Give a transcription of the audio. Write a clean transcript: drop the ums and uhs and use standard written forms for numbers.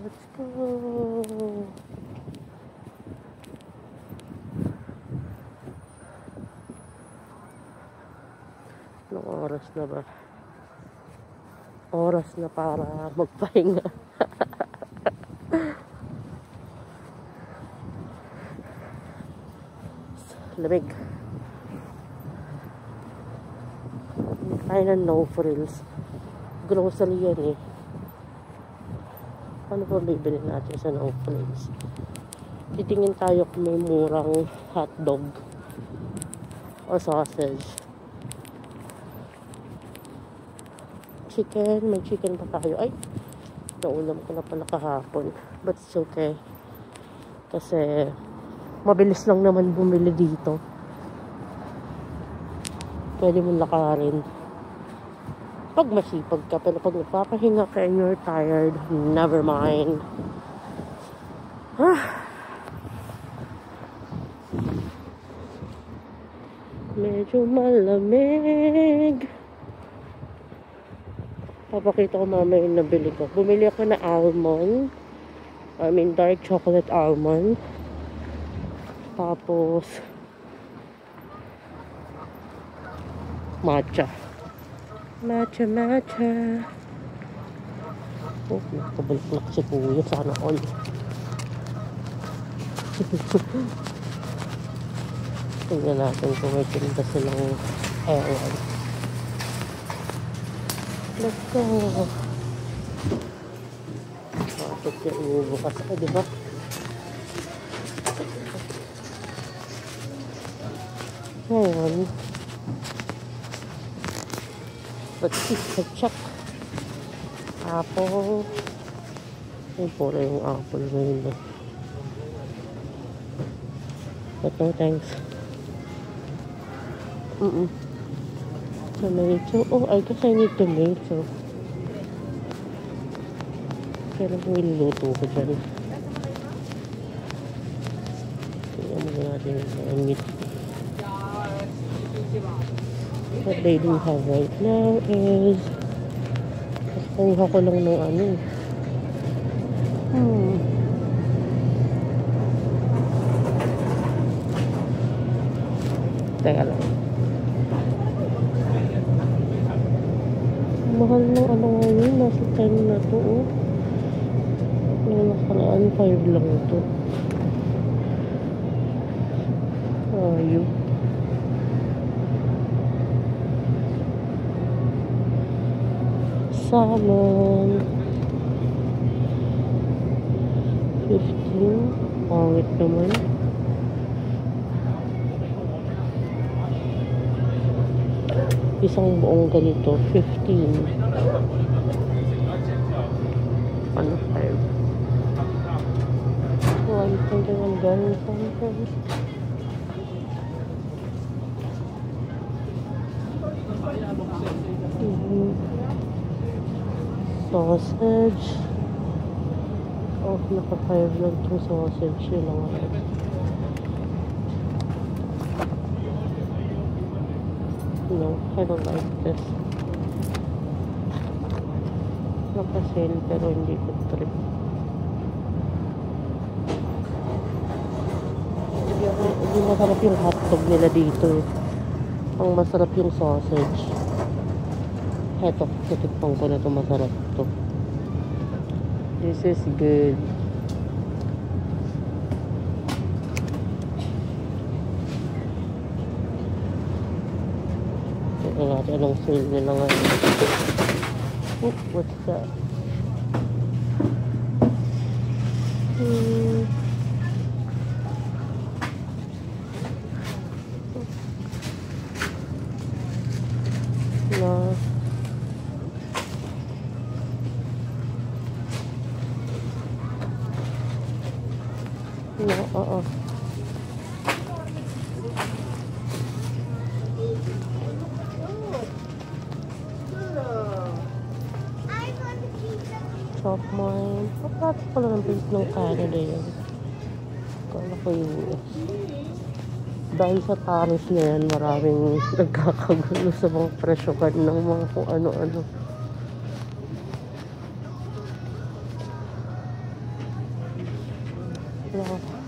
Let's go. Anong oras na ba? Oras na para magpahinga. Lamig. Tayo ng no frills. Grocery yan eh. Ano ba bibili natin sa no frills? Titingin tayo kung may murang hotdog o sausage. Chicken. May chicken pa tayo. Ay! Naulam ko na pala kahapon. But it's okay. Kasi mabilis lang naman bumili dito. Pwede mo lakarin. Pag masipag ka, pero pag nagpapahinga ka and you're tired, never mind. Medyo malamig. Papakita ko mamaya yung nabili ko. Bumili ako na almond. Dark chocolate almond. Tapos matcha. Oh, nakabalik si kuya. Sana all. Tingnan natin kung may tinda silang ewan. Let's go. Bakit yung ibubukas ka, diba? Ngayon, let's check. Apple. Ay, pura yung apple ngayon. But no thanks. Tomato. Oh, I guess I need tomato. Kailan kong iluluto ko dyan? Tingnan mo natin yung meat. What they do have right now is kuha ko lang ng ano. Teka lang. Mahal ng ano ngayon. Nasa 10 na to. Oh. Yung nakaraan 5 lang ito. Ayun. Salmon 15. Pangit naman. Isang buong ganito 15. Ano 5? One thing ang ganito. Sausage. Oh, naka 5 lang itong sausage. Yun lang ako. No, I don't like this. Naka-sale pero hindi ko trip. Hindi masarap yung hotdog nila dito eh. Ang masarap yung sausage. Eto, titikpang ko na ito, masarap ito. This is good. Tignan natin anong sale nila ngayon. Oh, what's that? No. No, Chop mine. Kapatid pala ng base ng Canada yun. Kala ko US. Dahil sa tariff na yan, maraming nagkakagulo sa mga presyokan ng mga kung ano-ano. Wala.